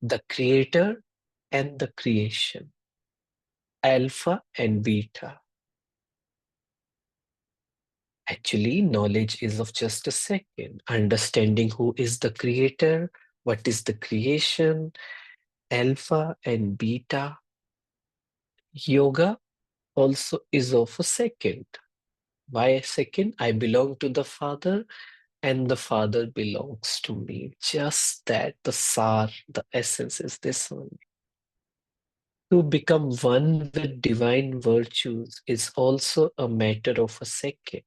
the creator and the creation, alpha and beta. Actually, knowledge is of just a second. Understanding who is the creator, what is the creation, alpha and beta. Yoga also is of a second. Why a second? I belong to the Father and the Father belongs to me. Just that, the sar, the essence is this one. To become one with divine virtues is also a matter of a second.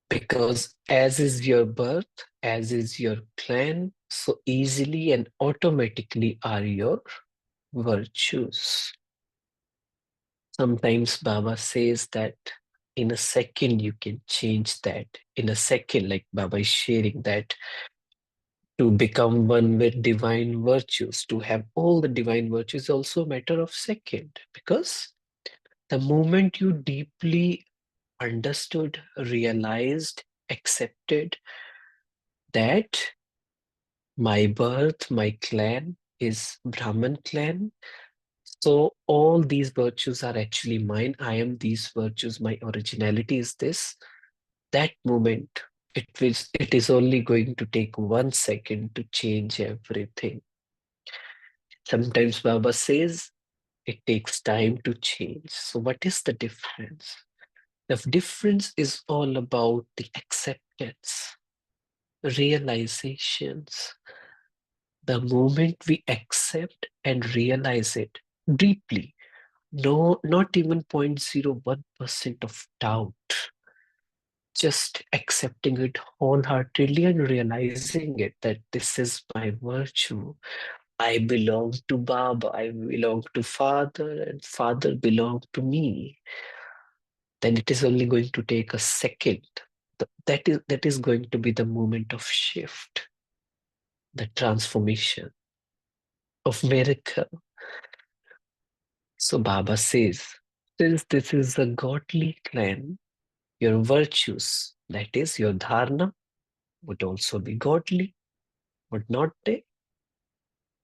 Because as is your birth, as is your clan, so easily and automatically are your virtues. Sometimes Baba says that in a second you can change that. In a second, like Baba is sharing that to become one with divine virtues, to have all the divine virtues is also a matter of second. Because the moment you deeply understood, realized, accepted that my birth, my clan is Brahman clan. So all these virtues are actually mine. I am these virtues. My originality is this. That moment, it is only going to take 1 second to change everything. Sometimes Baba says it takes time to change. So what is the difference? The difference is all about the acceptance, realizations. The moment we accept and realize it deeply, no, not even 0.01% of doubt, just accepting it wholeheartedly and realizing it that this is my virtue. I belong to Baba, I belong to Father, and Father belongs to me. Then it is only going to take a second. That is going to be the moment of shift, the transformation of miracle. So Baba says, since this is a godly clan, your virtues, that is your dharna, would also be godly, would not they?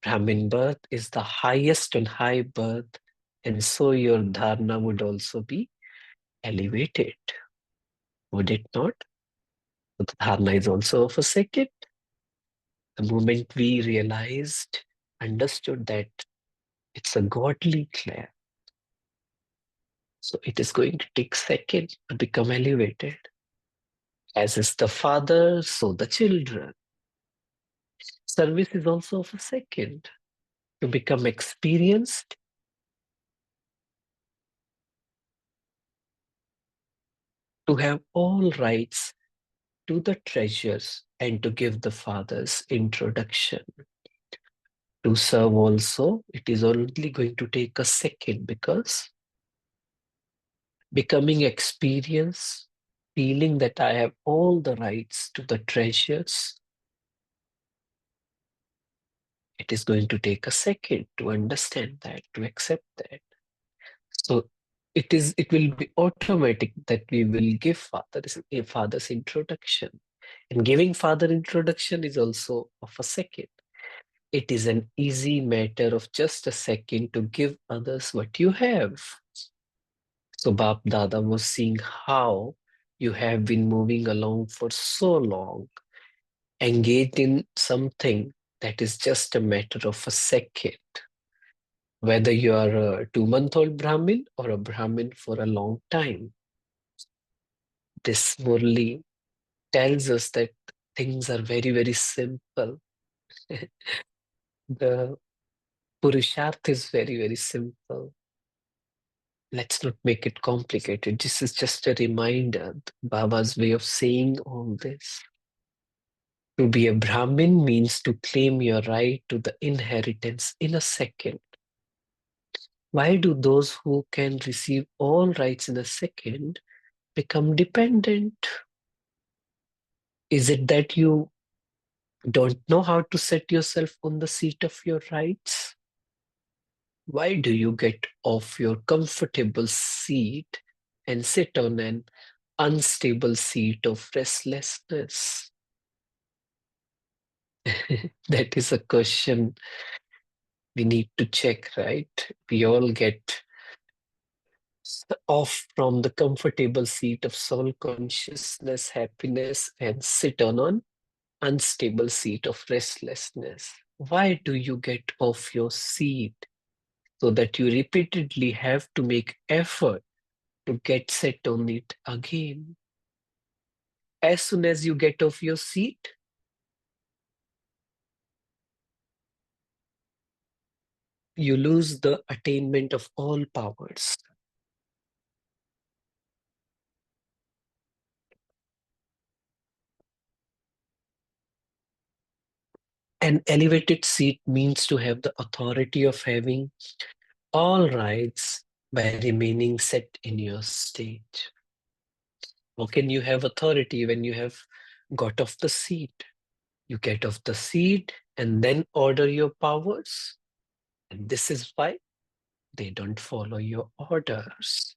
Brahmin birth is the highest and high birth, and so your dharna would also be elevated, would it not? So the dharna is also of a second. The moment we realized, understood that it's a godly clan, so it is going to take second to become elevated. As is the father, so the children. Service is also of a second to become experienced, to have all rights to the treasures, and to give the father's introduction. To serve also, it is only going to take a second because becoming experienced, feeling that I have all the rights to the treasures, it is going to take a second to understand that, to accept that. So it will be automatic that we will give father's introduction. And giving father introduction is also of a second. It is an easy matter of just a second to give others what you have. So Bap Dada was seeing how you have been moving along for so long, engaged in something that is just a matter of a second. Whether you are a 2-month-old Brahmin or a Brahmin for a long time, this Murli tells us that things are very, very simple. The Purusharth is very, very simple. Let's not make it complicated. This is just a reminder, Baba's way of saying all this. To be a Brahmin means to claim your right to the inheritance in a second. Why do those who can receive all rights in a second become dependent? Is it that you don't know how to set yourself on the seat of your rights? Why do you get off your comfortable seat and sit on an unstable seat of restlessness? That is a question we need to check, right? We all get off from the comfortable seat of soul consciousness, happiness, and sit on an unstable seat of restlessness. Why do you get off your seat? So that you repeatedly have to make effort to get set on it again. As soon as you get off your seat, you lose the attainment of all powers. An elevated seat means to have the authority of having all rights by remaining set in your state. How can you have authority when you have got off the seat? You get off the seat and then order your powers. And this is why they don't follow your orders.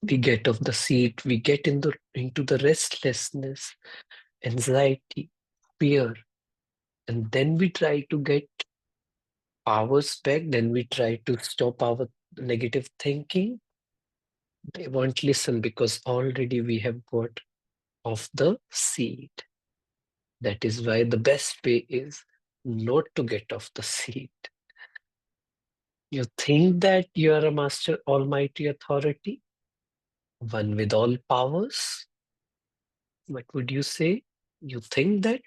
We get off the seat, we get into the restlessness, anxiety, fear, and then we try to get powers back, then we try to stop our negative thinking. They won't listen because already we have got off the seat. That is why the best way is not to get off the seat. You think that you are a master almighty authority, one with all powers? What would you say? You think that?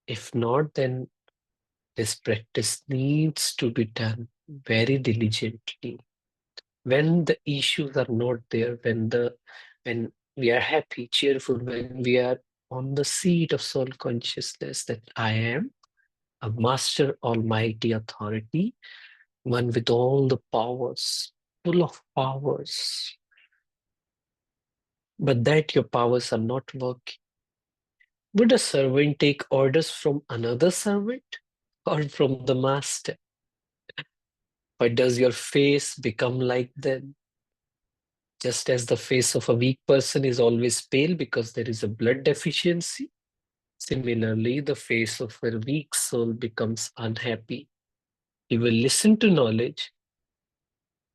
If not, then this practice needs to be done very diligently. When the issues are not there, when we are happy, cheerful, when we are on the seat of soul consciousness that I am a master almighty authority, one with all the powers, full of powers, but that your powers are not working. Would a servant take orders from another servant or from the master? But does your face become like them? Just as the face of a weak person is always pale because there is a blood deficiency, similarly, the face of a weak soul becomes unhappy. He will listen to knowledge,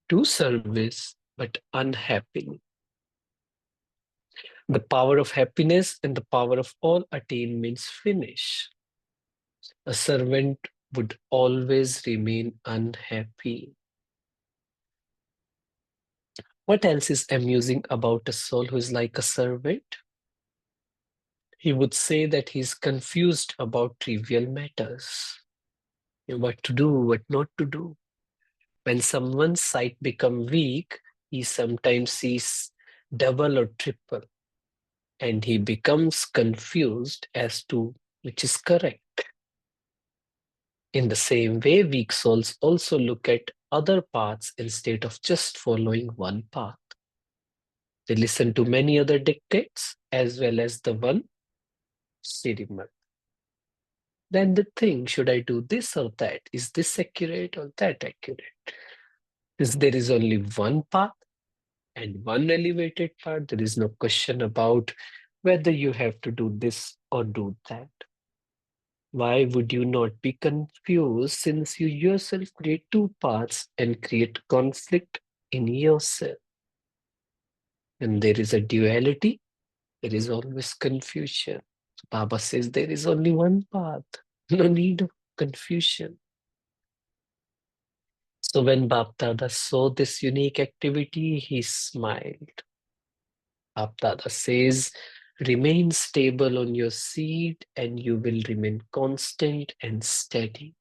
to service, but unhappy. The power of happiness and the power of all attainments finish. A servant would always remain unhappy. What else is amusing about a soul who is like a servant? He would say that he's confused about trivial matters. What to do, what not to do. When someone's sight becomes weak, he sometimes sees double or triple, and he becomes confused as to which is correct. In the same way, weak souls also look at other paths instead of just following one path. They listen to many other dictates as well as the one Sirimal. Then they think, should I do this or that? Is this accurate or that accurate? Since there is only one path and one elevated path, there is no question about whether you have to do this or do that. Why would you not be confused since you yourself create two paths and create conflict in yourself? When there is a duality, there is always confusion. Baba says there is only one path, no need of confusion. So when Bapdada saw this unique activity, he smiled. Bapdada says, remain stable on your seat and you will remain constant and steady.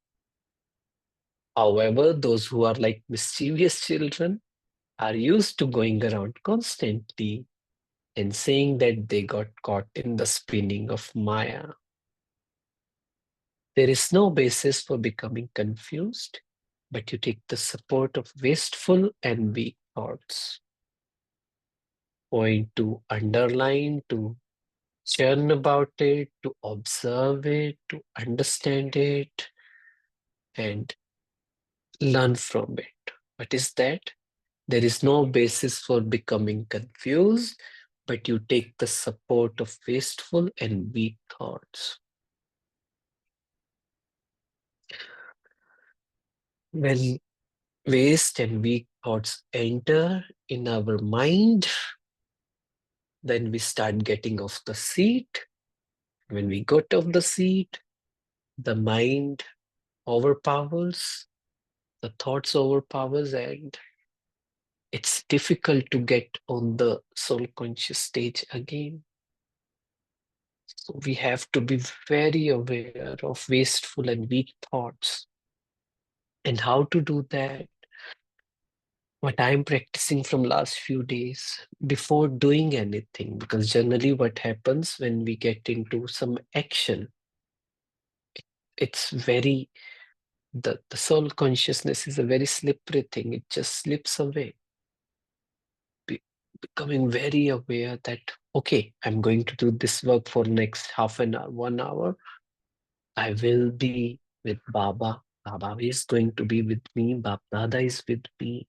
However, those who are like mischievous children are used to going around constantly and saying that they got caught in the spinning of Maya. There is no basis for becoming confused, but you take the support of wasteful and weak thoughts. Point to underline, to churn about it, to observe it, to understand it, and learn from it. What is that? There is no basis for becoming confused, but you take the support of wasteful and weak thoughts. When waste and weak thoughts enter in our mind, then we start getting off the seat. When we got off the seat, the mind overpowers, the thoughts overpowers, and it's difficult to get on the soul conscious stage again. So we have to be very aware of wasteful and weak thoughts. And how to do that? What I'm practicing from last few days before doing anything, because generally what happens when we get into some action, it's very, the soul consciousness is a very slippery thing. It just slips away. Be, Becoming very aware that, okay, I'm going to do this work for next half an hour, 1 hour. I will be with Baba. Baba is going to be with me. Bab Dada is with me.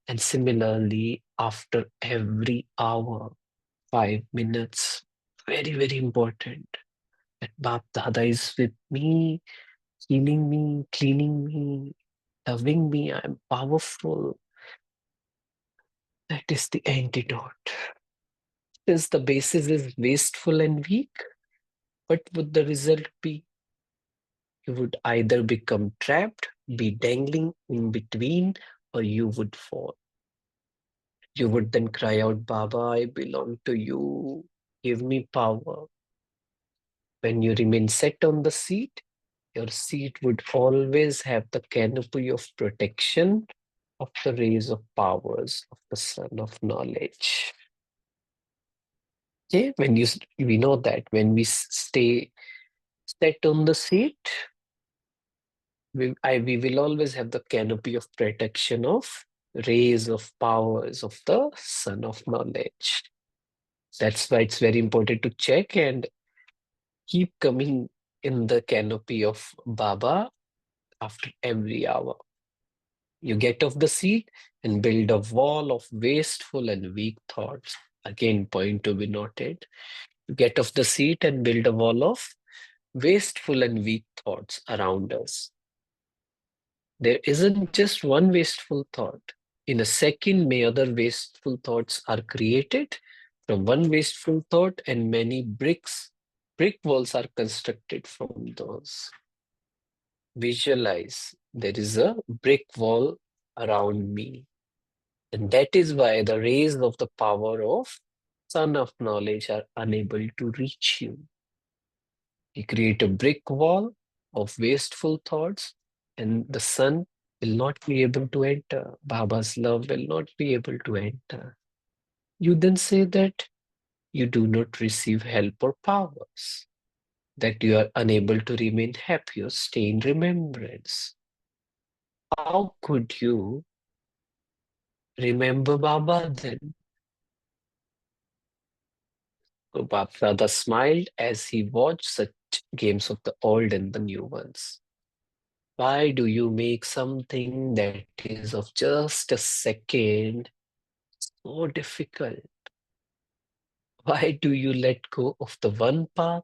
And similarly, after every hour, 5 minutes, very, very important that Bab Dada is with me, healing me, cleaning me, loving me. I'm powerful. That is the antidote. Since the basis is wasteful and weak, what would the result be? You would either become trapped, be dangling in between, or you would fall. You would then cry out, Baba, I belong to you. Give me power. When you remain set on the seat, your seat would always have the canopy of protection of the rays of powers of the sun of knowledge. Okay, we know that when we stay set on the seat, we will always have the canopy of protection of rays of powers of the sun of knowledge. That's why it's very important to check and keep coming in the canopy of Baba after every hour. You get off the seat and build a wall of wasteful and weak thoughts. Again, point to be noted. You get off the seat and build a wall of wasteful and weak thoughts around us. There isn't just one wasteful thought. In a second, may other wasteful thoughts are created from one wasteful thought, and many brick walls are constructed from those. Visualize there is a brick wall around me. And that is why the rays of the power of sun of knowledge are unable to reach you. You create a brick wall of wasteful thoughts, and the sun will not be able to enter. Baba's love will not be able to enter. You then say that you do not receive help or powers, that you are unable to remain happy or stay in remembrance. How could you remember Baba then? So Baba smiled as he watched such games of the old and the new ones. Why do you make something that is of just a second so difficult? Why do you let go of the one path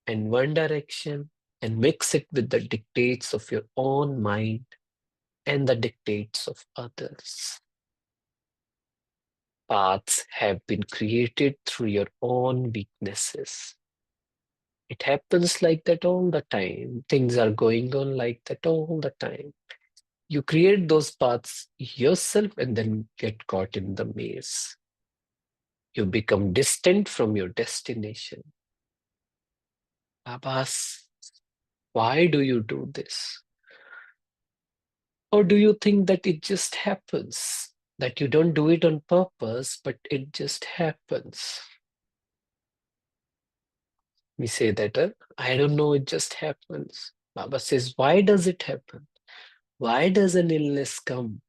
and one direction and mix it with the dictates of your own mind and the dictates of others? Paths have been created through your own weaknesses. It happens like that all the time. Things are going on like that all the time. You create those paths yourself and then get caught in the maze. You become distant from your destination. Abbas, why do you do this? Or do you think that it just happens? That you don't do it on purpose, but it just happens? We say that, I don't know, it just happens. Baba says, why does it happen? Why does an illness come?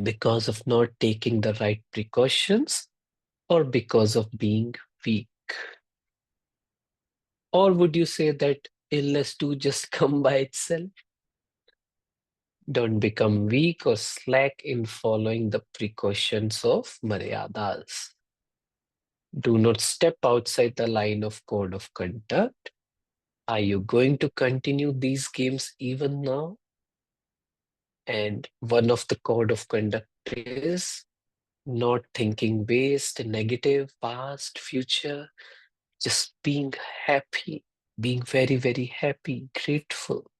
Because of not taking the right precautions or because of being weak? Or would you say that illness do just come by itself? Don't become weak or slack in following the precautions of Maryadas. Do not step outside the line of code of conduct. Are you going to continue these games even now? And one of the code of conduct is not thinking waste, negative, past, future, just being happy, being very, very happy, grateful.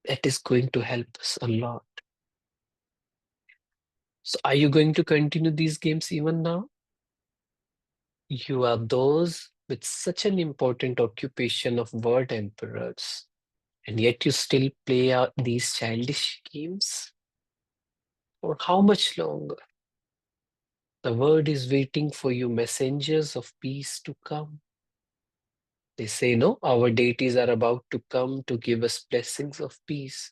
That is going to help us a lot. So are you going to continue these games even now? You are those with such an important occupation of word emperors, and yet you still play out these childish games? For how much longer? The word is waiting for you, messengers of peace to come. They say, no, our deities are about to come to give us blessings of peace.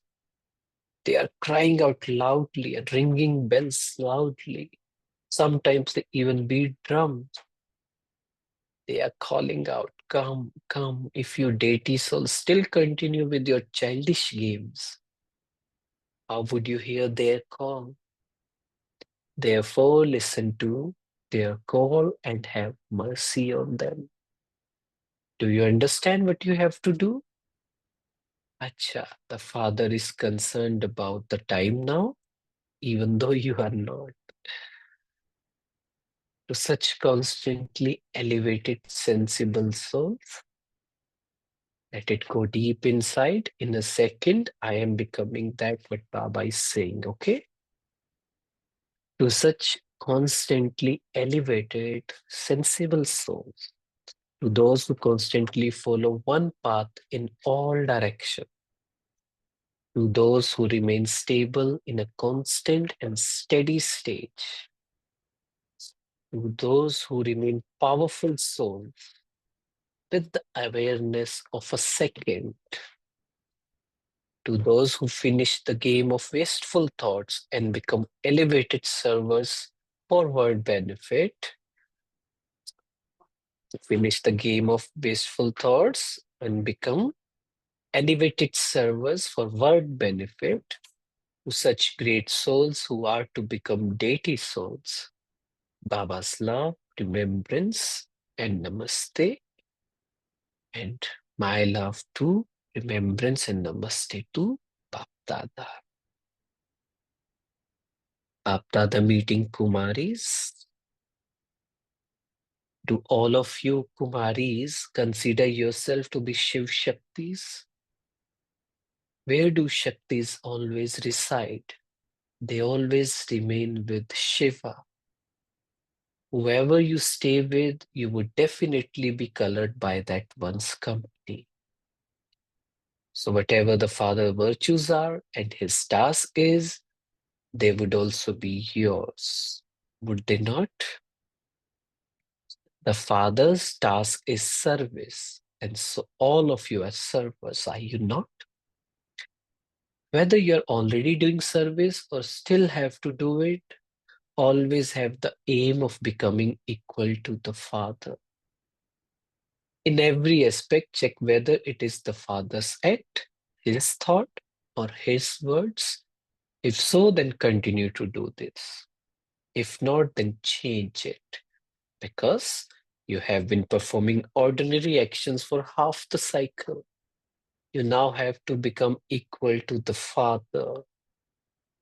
They are crying out loudly and ringing bells loudly. Sometimes they even beat drums. They are calling out, come, come. If you deity souls still continue with your childish games, how would you hear their call? Therefore, listen to their call and have mercy on them. Do you understand what you have to do? Acha, the Father is concerned about the time now, even though you are not. To such constantly elevated, sensible souls, let it go deep inside. In a second, I am becoming that what Baba is saying, okay? To such constantly elevated, sensible souls, to those who constantly follow one path in all directions, to those who remain stable in a constant and steady stage, to those who remain powerful souls with the awareness of a second, to those who finish the game of wasteful thoughts and become elevated servers for world benefit, to finish the game of wasteful thoughts and become elevated servers for world benefit, to such great souls who are to become deity souls. Baba's love, remembrance, and namaste, and my love too, remembrance and namaste to Bap Dada. Bap Dada meeting Kumaris. Do all of you Kumaris consider yourself to be Shiv Shaktis? Where do Shaktis always reside? They always remain with Shiva. Whoever you stay with, you would definitely be colored by that one's company. So whatever the Father virtues are and his task is, they would also be yours. Would they not? The Father's task is service, and so all of you are servers, are you not? Whether you're already doing service or still have to do it, always have the aim of becoming equal to the Father. In every aspect, check whether it is the Father's act, his thought, or his words. If so, then continue to do this. If not, then change it, because you have been performing ordinary actions for half the cycle. You now have to become equal to the Father.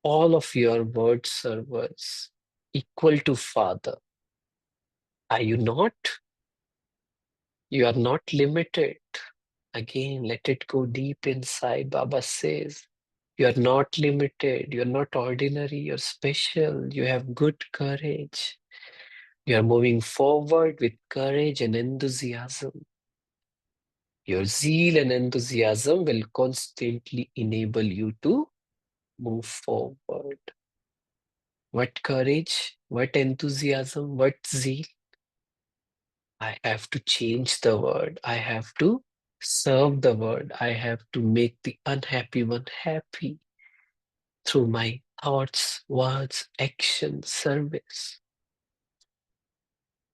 All of your word servers, equal to Father. Are you not? You are not limited. Again, let it go deep inside. Baba says, you are not limited. You are not ordinary. You're special. You have good courage. You are moving forward with courage and enthusiasm. Your zeal and enthusiasm will constantly enable you to move forward. What courage, what enthusiasm, what zeal. I have to change the world. I have to serve the world. I have to make the unhappy one happy through my thoughts, words, action, service.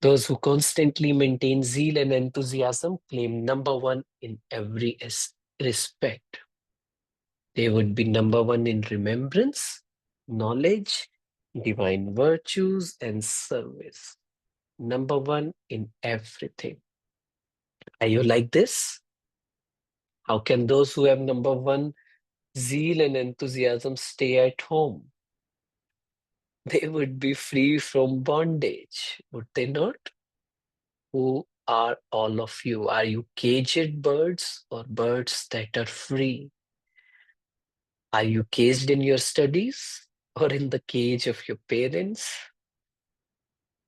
Those who constantly maintain zeal and enthusiasm claim number one in every respect. They would be number one in remembrance, knowledge, divine virtues, and service. Number one in everything. Are you like this? How can those who have number one zeal and enthusiasm stay at home. They would be free from bondage, would they not? Who are all of you? Are you caged birds or birds that are free? Are you caged in your studies or in the cage of your parents?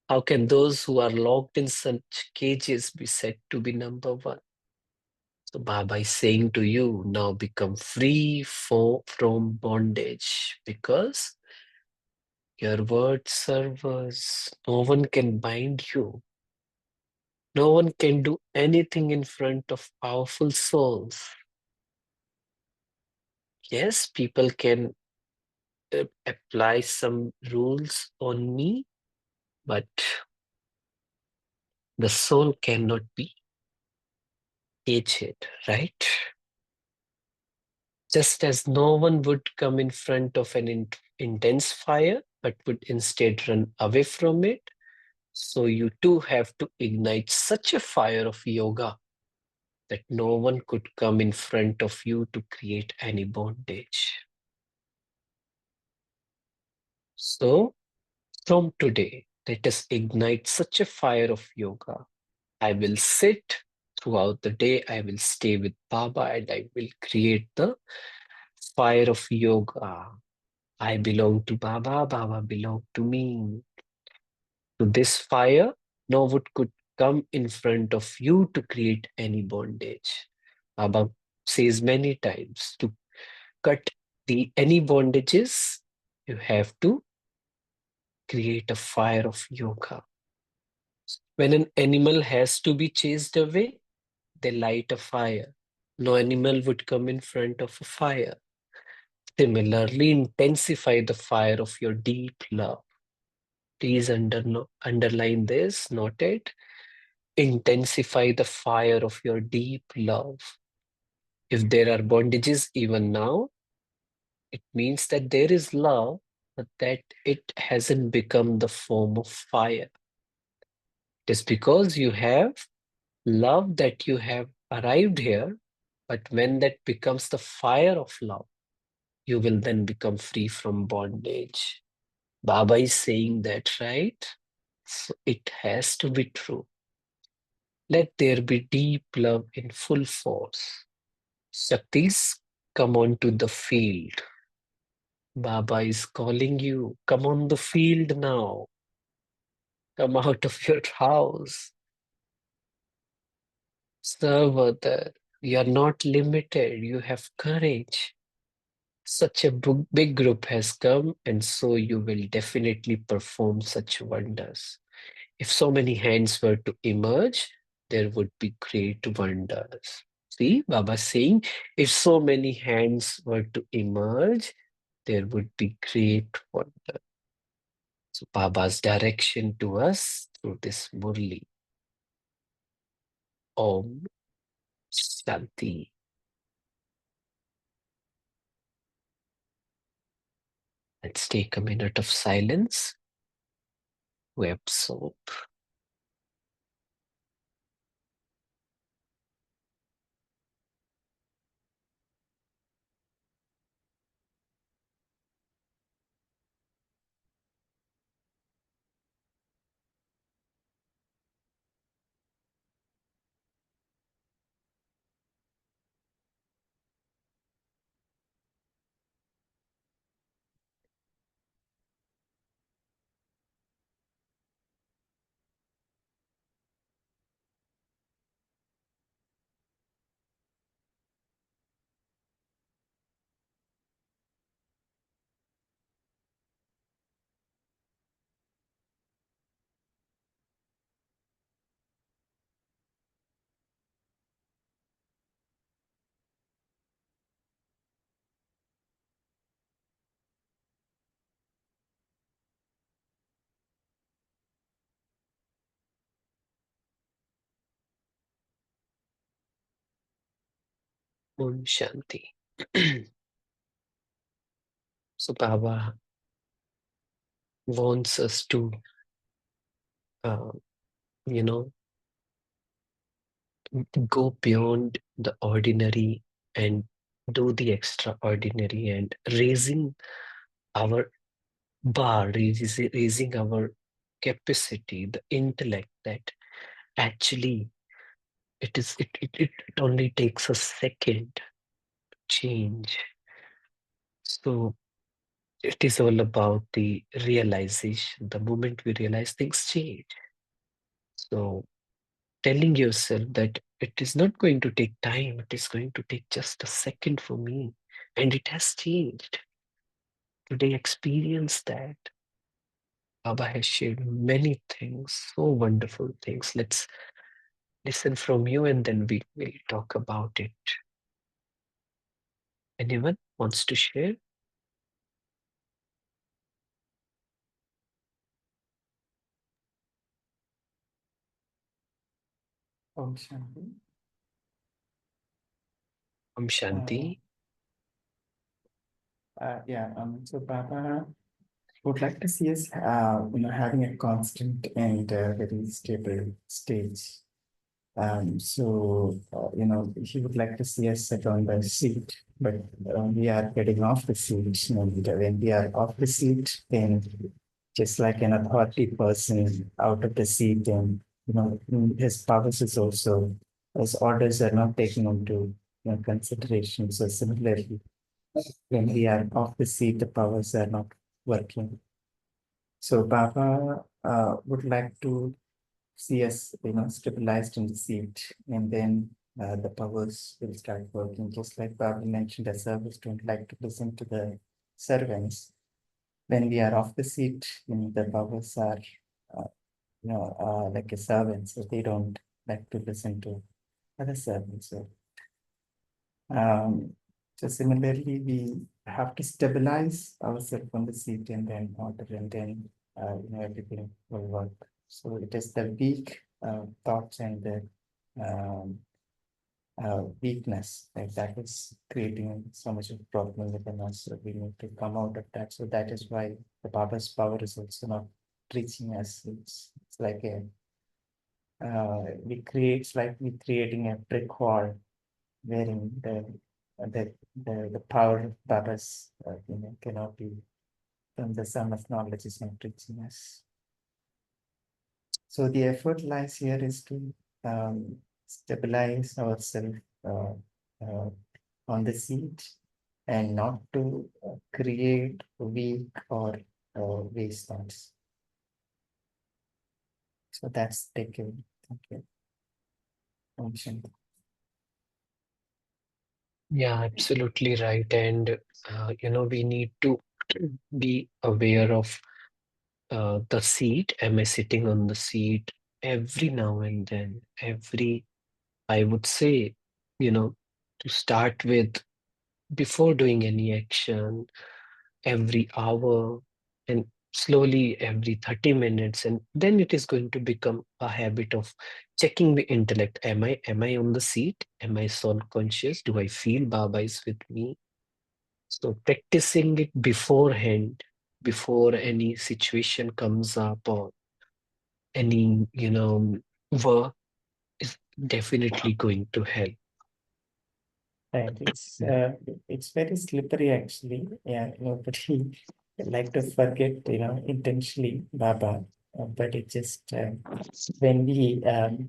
How can those who are locked in such cages be said to be number one? So Baba is saying to you, now become free from bondage because your word servers, no one can bind you. No one can do anything in front of powerful souls. Yes, people can apply some rules on me, but the soul cannot be caged, right? Just as no one would come in front of an intense fire, but would instead run away from it, so you too have to ignite such a fire of yoga that no one could come in front of you to create any bondage. So, from today, let us ignite such a fire of yoga. I will sit throughout the day, I will stay with Baba, and I will create the fire of yoga. I belong to Baba, Baba belong to me. To this fire, no one could come in front of you to create any bondage. Baba says many times to cut the any bondages, you have to create a fire of yoga. When an animal has to be chased away, they light a fire. No animal would come in front of a fire. Similarly, intensify the fire of your deep love. Please underline this, note it. Intensify the fire of your deep love. If there are bondages even now, it means that there is love, but that it hasn't become the form of fire. It is because you have love that you have arrived here, but when that becomes the fire of love, you will then become free from bondage. Baba is saying that, right? So it has to be true. Let there be deep love in full force. Shaktis, come onto the field. Baba is calling you. Come on the field now. Come out of your house. Serve other. You are not limited. You have courage. Such a big group has come, and so you will definitely perform such wonders. If so many hands were to emerge, there would be great wonders. See, Baba saying, if so many hands were to emerge, there would be great wonder. So Baba's direction to us through this Murli. Om Shanti. Let's take a minute of silence to absorb. Om Shanti. So Baba wants us to, uh, you know, go beyond the ordinary and do the extraordinary and raising our bar, raising our capacity, the intellect that actually it only takes a second to change. So it is all about the realization. The moment we realize, things change. So telling yourself that it is not going to take time, it is going to take just a second for me, and it has changed. Today, experience that. Baba has shared many things, so wonderful things. Let's listen from you and then we will talk about it. Anyone wants to share? Om Shanti. Om Shanti. So Baba would like to see us, having a constant and very stable stage. He would like to see us sit on the seat, but we are getting off the seat. When we are off the seat, then just like an authority person out of the seat, and his powers is also, his orders are not taken into consideration. So similarly, when we are off the seat, the powers are not working. So Baba would like to see us, stabilized in the seat, and then the powers will start working. Just like Baba mentioned, the servants don't like to listen to the servants. When we are off the seat, the powers are, uh, like a servant, so they don't like to listen to other servants. Um, so similarly, we have to stabilize ourselves on the seat and then order, and then everything will work. So it is the weak thoughts and the um, weakness that is creating so much of problem within us. So we need to come out of that. So that is why the Baba's power is also not reaching us. It's like a it's like we creating a brick wall wherein the power of Baba's cannot be, from the sum of knowledge is not reaching us. So the effort lies here is to stabilize ourselves uh, on the seat and not to create weak or waste thoughts. So that's taken. Thank you. Om Shanti. Yeah, absolutely right. And, we need to be aware of the seat. Am I sitting on the seat every now and then? I would say, to start with, before doing any action, every hour, and slowly every 30 minutes, and then it is going to become a habit of checking the intellect. Am I on the seat? Am I soul conscious? Do I feel Baba is with me? So practicing it beforehand, before any situation comes up or any work, is definitely going to help. Right. It's very slippery actually. Yeah, nobody like to forget, intentionally Baba. But it just when we I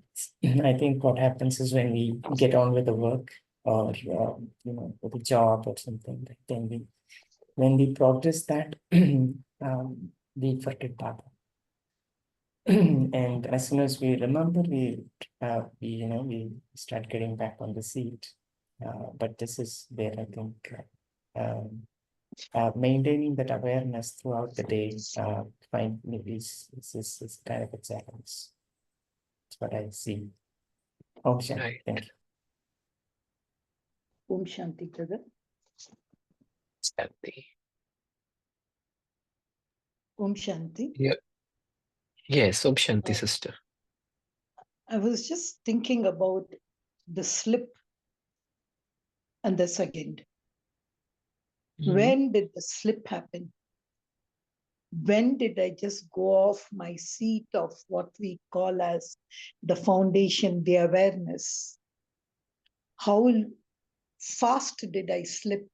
think what happens is when we get on with the work or with the job or something, like then when we progress that we forget Baba. And as soon as we remember, we start getting back on the seat. But this is where I think maintaining that awareness throughout the day find is kind of a challenge. That's what I see. Oh, Shanti, Right. thank you. Om Shanti, brother. Shanti. Om Shanti. Yeah. Yes, Om Shanti, sister. I was just thinking about the slip and the second. When did the slip happen? When did I just go off my seat of what we call as the foundation, the awareness? How fast did I slip?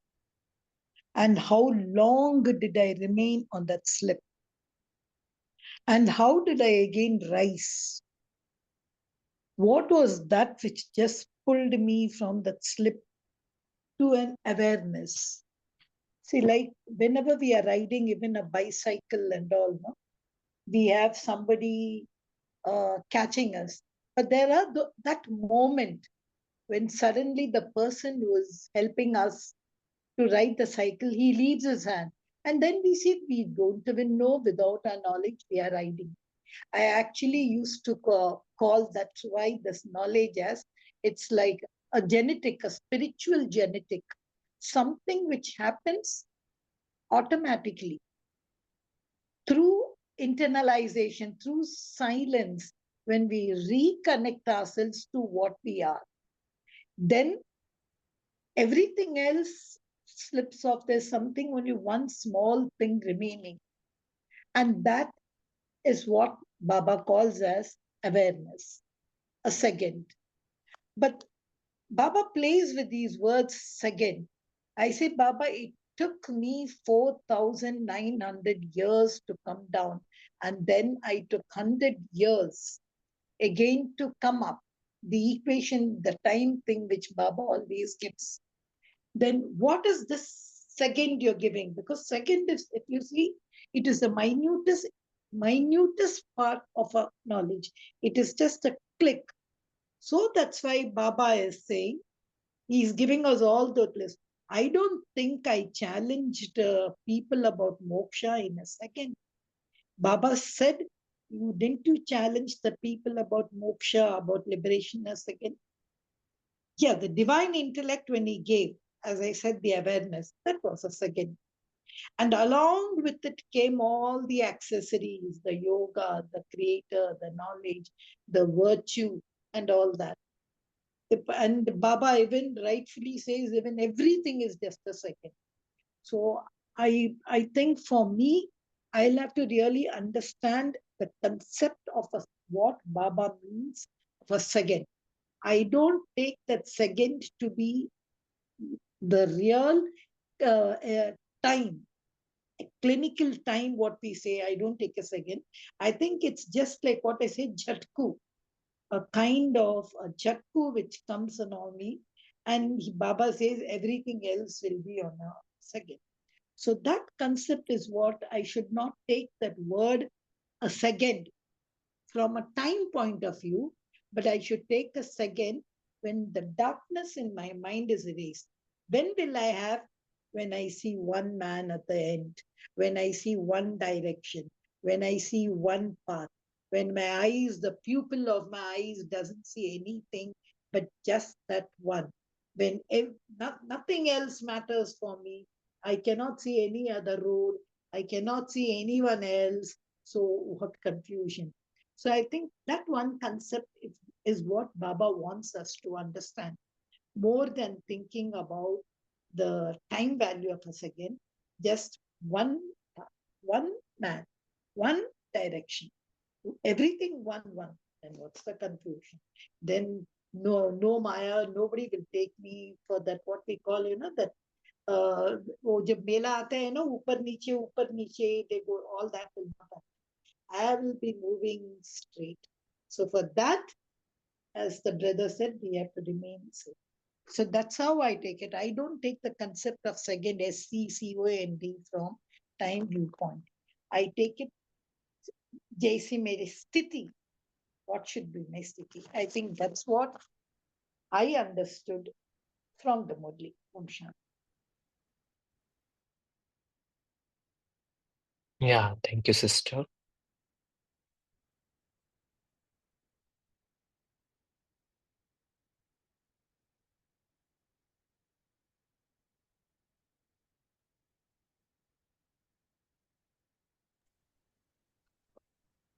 And how long did I remain on that slip? And how did I again rise? What was that which just pulled me from that slip to an awareness? See, like whenever we are riding even a bicycle and all, no, we have somebody catching us. But there are that moment when suddenly the person who is helping us to ride the cycle, he leaves his hand. And then we see we don't even know without our knowledge we are riding. I actually used to call that's why this knowledge as it's like a genetic, a spiritual genetic, something which happens automatically through internalization, through silence, when we reconnect ourselves to what we are, then everything else slips off. There's something, only one small thing remaining. And that is what Baba calls as awareness, a second. But Baba plays with these words second. I say, Baba, it took me 4,900 years to come down. And then I took 100 years again to come up. The equation, the time thing which Baba always gives. Then what is this second you're giving? Because second is, if you see, it is the minutest part of our knowledge. It is just a click. So that's why Baba is saying, he's giving us all the list. I don't think I challenged people about moksha in a second. Baba said, didn't you challenge the people about moksha, about liberation a second? Yeah, the divine intellect when he gave, as I said, the awareness, that was a second. And along with it came all the accessories, the yoga, the creator, the knowledge, the virtue, and all that. And Baba even rightfully says, even everything is just a second. So I think for me, I'll have to really understand the concept of what Baba means for second. I don't take that second to be the real time, clinical time, what we say. I don't take a second. I think it's just like what I say, jhatku, a kind of a jhatku which comes on me. And Baba says everything else will be on a second. So that concept is what I should not take that word a second from a time point of view, but I should take a second when the darkness in my mind is erased. When will I have? When I see one man at the end, when I see one direction, when I see one path, when my eyes, the pupil of my eyes doesn't see anything but just that one. When nothing else matters for me, I cannot see any other road, I cannot see anyone else. So, what confusion. So I think that one concept is what Baba wants us to understand. More than thinking about the time value of a second, just one man, one direction, everything one. And what's the confusion? Then no Maya, nobody will take me for that, what we call, that वो जब मेला आता है ना, ऊपर नीचे, they go, all that will not happen. I will be moving straight. So for that, as the brother said, we have to remain safe. So that's how I take it. I don't take the concept of second SCCOND from time viewpoint. I take it, Jaisi mere sthiti. What should be my sthiti? I think that's what I understood from the Murli. Om Shanti. Yeah, thank you, sister.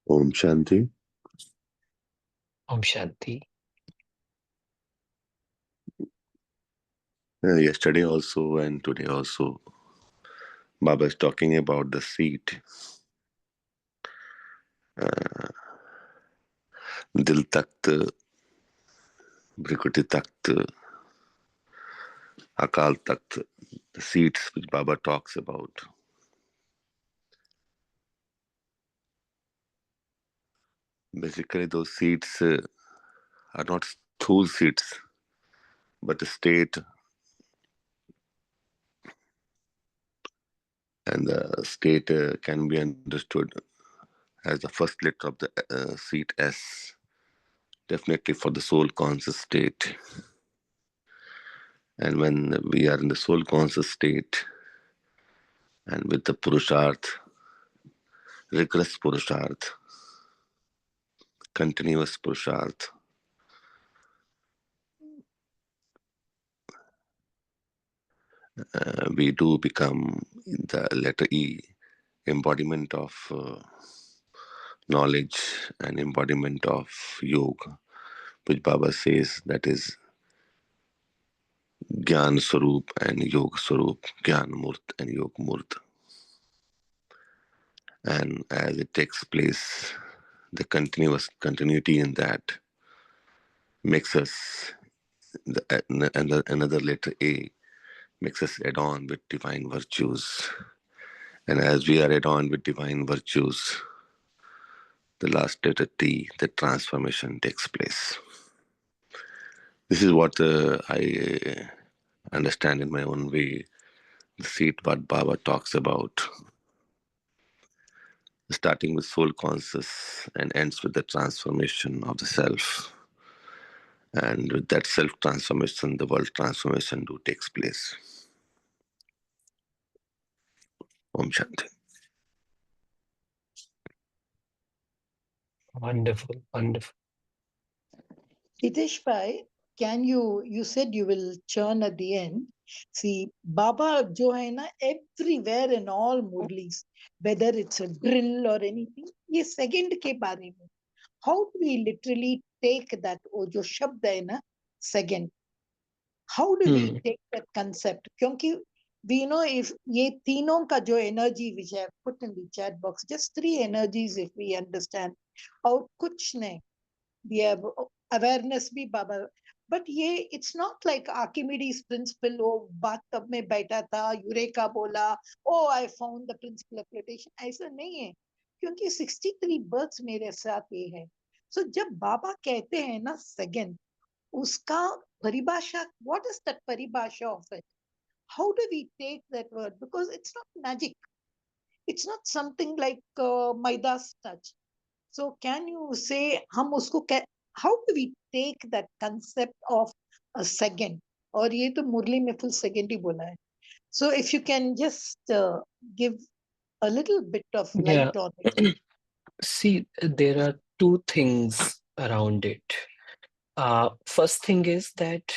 Om Shanti. Om Shanti. Yesterday also and today also, Baba is talking about the seat. Dil takht, Brikuti takht, Akal Takht, the seeds which Baba talks about. Basically, those seeds are not stool seeds, but a state, and the state can be understood as the first letter of the seed S, definitely for the soul conscious state. And when we are in the soul conscious state, and with the Purusharth, rigorous Purusharth, continuous Purusharth, we do become the letter E, embodiment of knowledge and embodiment of yoga, which Baba says that is Gyan Swarup and Yoga Swarup, Gyan Murt and Yoga Murt. And as it takes place, the continuity in that makes us, another letter A, makes us add on with divine virtues. And as we are add on with divine virtues, the last letter T, the transformation takes place. This is what I understand in my own way, the seat what Baba talks about, starting with soul conscious and ends with the transformation of the self. And with that self transformation, the world transformation do takes place. Om Shanti. Wonderful, wonderful. Hitesh Bhai, you said you will churn at the end. See, Baba jo hai na, everywhere in all Murlis, whether it's a drill or anything, ye second ke bare mein. How do we literally take that, wo jo shabd hai na, second? How do we take that concept? Kyunki we know if ye teenon ka jo energy which I have put in the chat box, just three energies if we understand. Aur kuch nahi. We have awareness bhi Baba. But ye, it's not like Archimedes principle, oh, bathtub mein baitha tha, Eureka bola, oh, I found the principle of flotation. ऐसा नहीं है. क्योंकि 63 births मेरे साथ ये है. So जब बाबा कहते हैं ना second, उसका paribhasha, what is that paribhasha of it? How do we take that word? Because it's not magic. It's not something like Maida's touch. So can you say, how do we take that concept of a second? और ये तो मुरली में full second ही बोला है. So if you can just give a little bit of Yeah. light on it. See, there are two things around it. First thing is that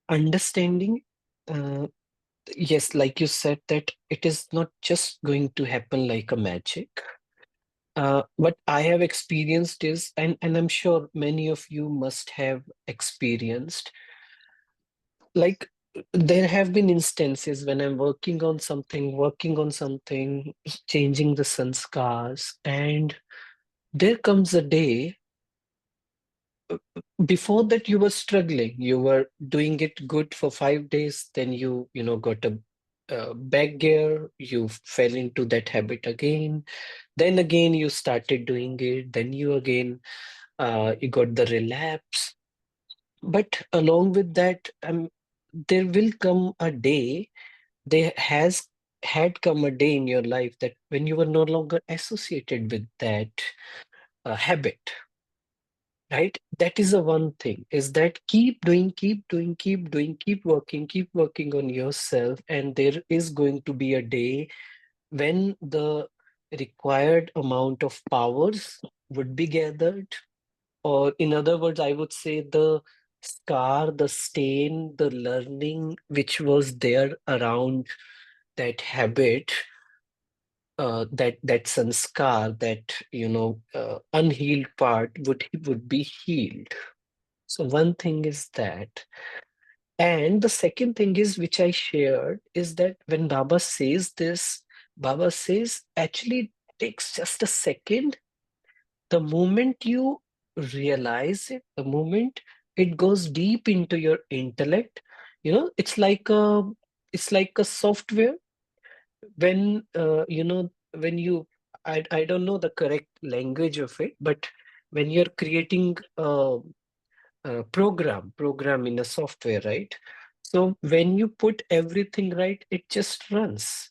understanding, yes, like you said, that it is not just going to happen like a magic. What I have experienced is, and I'm sure many of you must have experienced, like there have been instances when I'm working on something, changing the sanskars, and there comes a day. Before that, you were struggling. You were doing it good for 5 days, then you got a back gear. You fell into that habit again. Then again, you started doing it. Then you got the relapse. But along with that, there will come a day. There has had come a day in your life that when you were no longer associated with that habit, right? That is the one thing, is that keep doing, keep working on yourself, and there is going to be a day when the required amount of powers would be gathered, or in other words, I would say the scar, the stain, the learning which was there around that habit, that sanskar, that unhealed part would be healed. So one thing is that. And the second thing is, which I shared, is that when Baba says this, Baba says actually it takes just a second. The moment you realize it, the moment It goes deep into your intellect. It's like a software. When you I don't know the correct language of it, but when you're creating a program in a software, right? So when you put everything right, it just runs.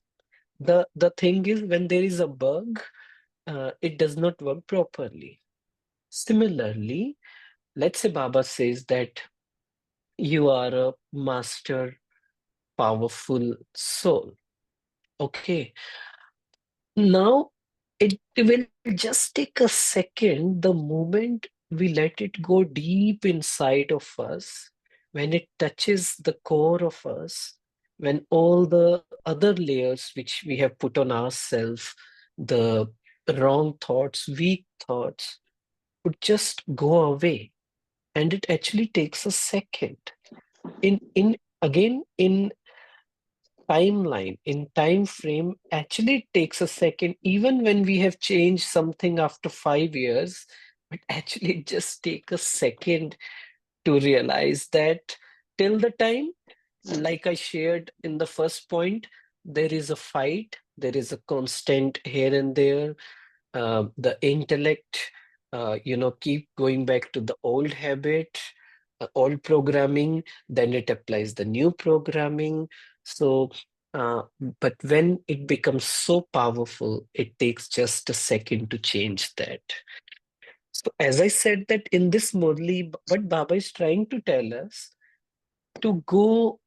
The thing is, when there is a bug, it does not work properly. Similarly, let's say Baba says that you are a master, powerful soul. Okay. Now, it will just take a second the moment we let it go deep inside of us, when it touches the core of us, when all the other layers which we have put on ourselves, the wrong thoughts, weak thoughts, would just go away. And it actually takes a second. In again, in timeline, in time frame, actually it takes a second, even when we have changed something after 5 years, but actually it just take a second to realize that till the time, like I shared in the first point, there is a fight, there is a constant here and there, the intellect, keep going back to the old habit, old programming, then it applies the new programming. So, uh, but when it becomes so powerful, it takes just a second to change that. So, as I said, that in this Murli, what Baba is trying to tell us, to go,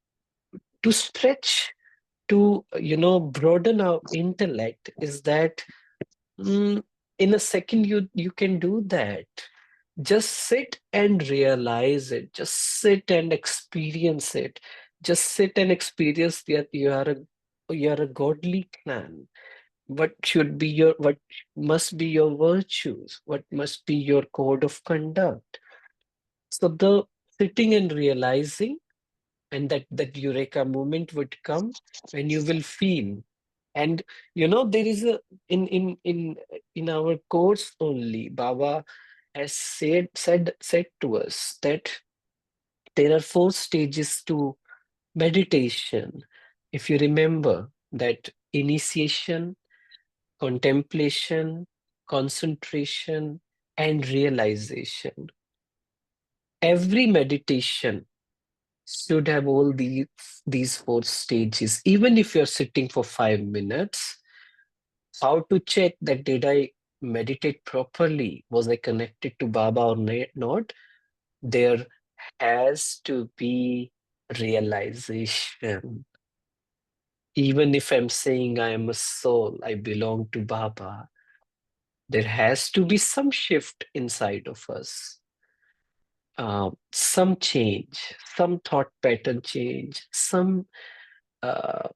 to stretch, to broaden our intellect, is that in a second you can do that. Just sit and realize it. Just sit and experience it. Just sit and experience that you are a godly clan. What must be your virtues? What must be your code of conduct? So the sitting and realizing, and that eureka moment would come when you will feel. And there is a in our course only, Baba has said to us that there are 4 stages to meditation. If you remember that: initiation, contemplation, concentration, and realization. Every meditation should have all these 4 stages. Even if you're sitting for 5 minutes, how to check that did I meditate properly? Was I connected to Baba or not? There has to be realization. Even if I'm saying I am a soul, I belong to Baba, there has to be some shift inside of us, some change, some thought pattern change, some, the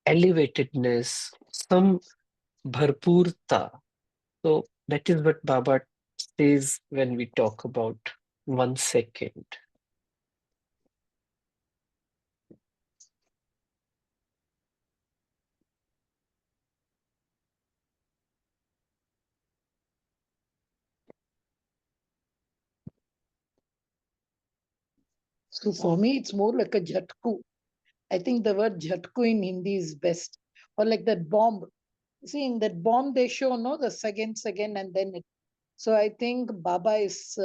elevatedness, some bharpurta. So that is what Baba says when we talk about 1 second. So for me, it's more like a jhatku. I think the word jhatku in Hindi is best. Or like that bomb. See, in that bomb, they show, no, the second, and then it. So I think Baba is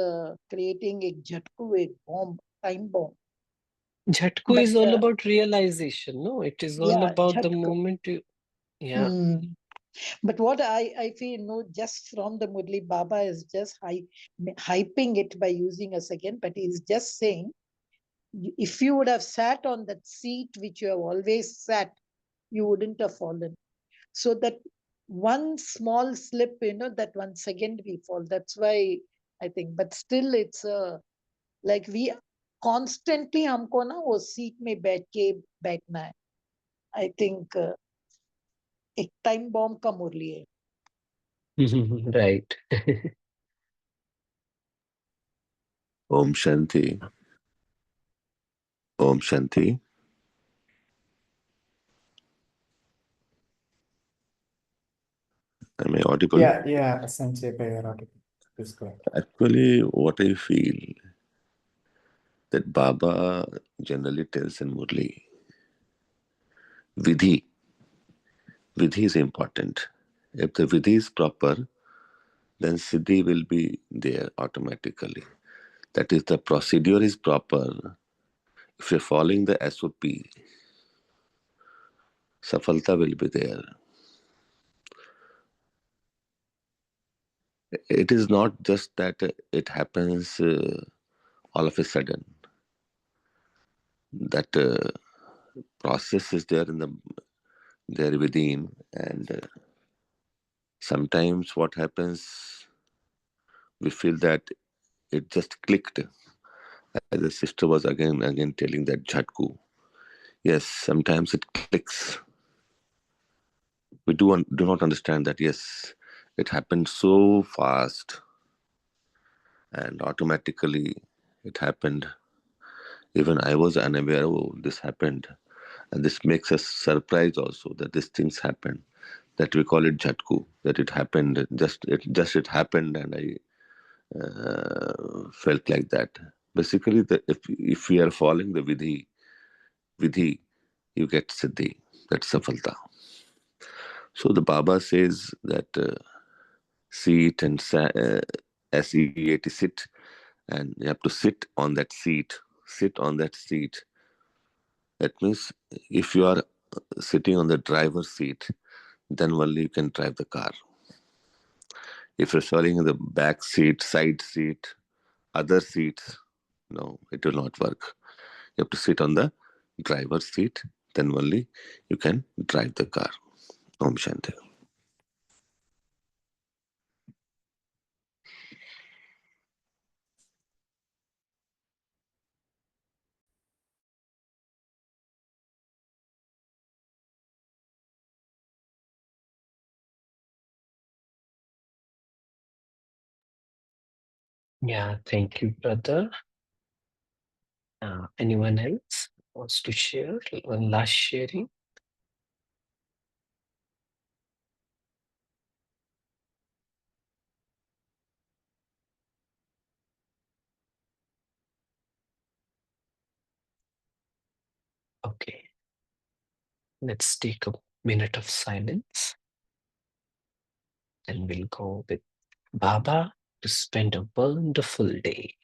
creating a jhatku, a bomb, time bomb. Jhatku But is all about realization, no? It is all yeah, about the jhatku. moment you, yeah. Mm. But what I feel, no, just from the Murli, Baba is just hyping it by using a second, but he's just saying, if you would have sat on that seat which you have always sat, you wouldn't have fallen. So that one small slip, that 1 second we fall. That's why I think, but still it's like we constantly हमको ना वो seat में बैठ के बैठना है. I think एक time bomb का मुरली है. Right. Om Shanti. Om Shanti. Am I audible? Yeah, Sanjay, you're audible. Please go ahead. Actually, what I feel that Baba generally tells in Murli, Vidhi. Vidhi is important. If the Vidhi is proper, then Siddhi will be there automatically. That is, the procedure is proper. If you're following the SOP, Safalta will be there. It is not just that it happens all of a sudden. That process is there there within, and sometimes what happens, we feel that it just clicked. As the sister was again telling that jhatku. Yes, sometimes it clicks. We do not understand that. Yes, it happened so fast, and automatically it happened. Even I was unaware. Oh, this happened, and this makes us surprised also that these things happen. That we call it jhatku. That it happened. It happened, and I felt like that. Basically, if we are following the vidhi, you get siddhi. That's safalta. So the Baba says that sit and SEAT, sit, and you have to sit on that seat. Sit on that seat. That means if you are sitting on the driver's seat, then only you can drive the car. If you're sitting in the back seat, side seat, other seats, no, it will not work. You have to sit on the driver's seat, then only you can drive the car. Om Shanti. Yeah, thank you, brother. Anyone else wants to share? One last sharing? Okay, let's take a minute of silence and we'll go with Baba to spend a wonderful day.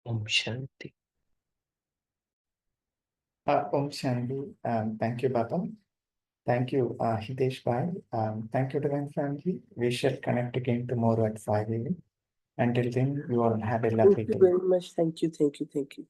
Om Shanti. Om Shanti. Thank you, Baba. Thank you, Hitesh Bhai. Thank you, Divine Family. We shall connect again tomorrow at 5 a.m. Until then, you all have a lovely Thank you day. very much. Thank you. Thank you. Thank you.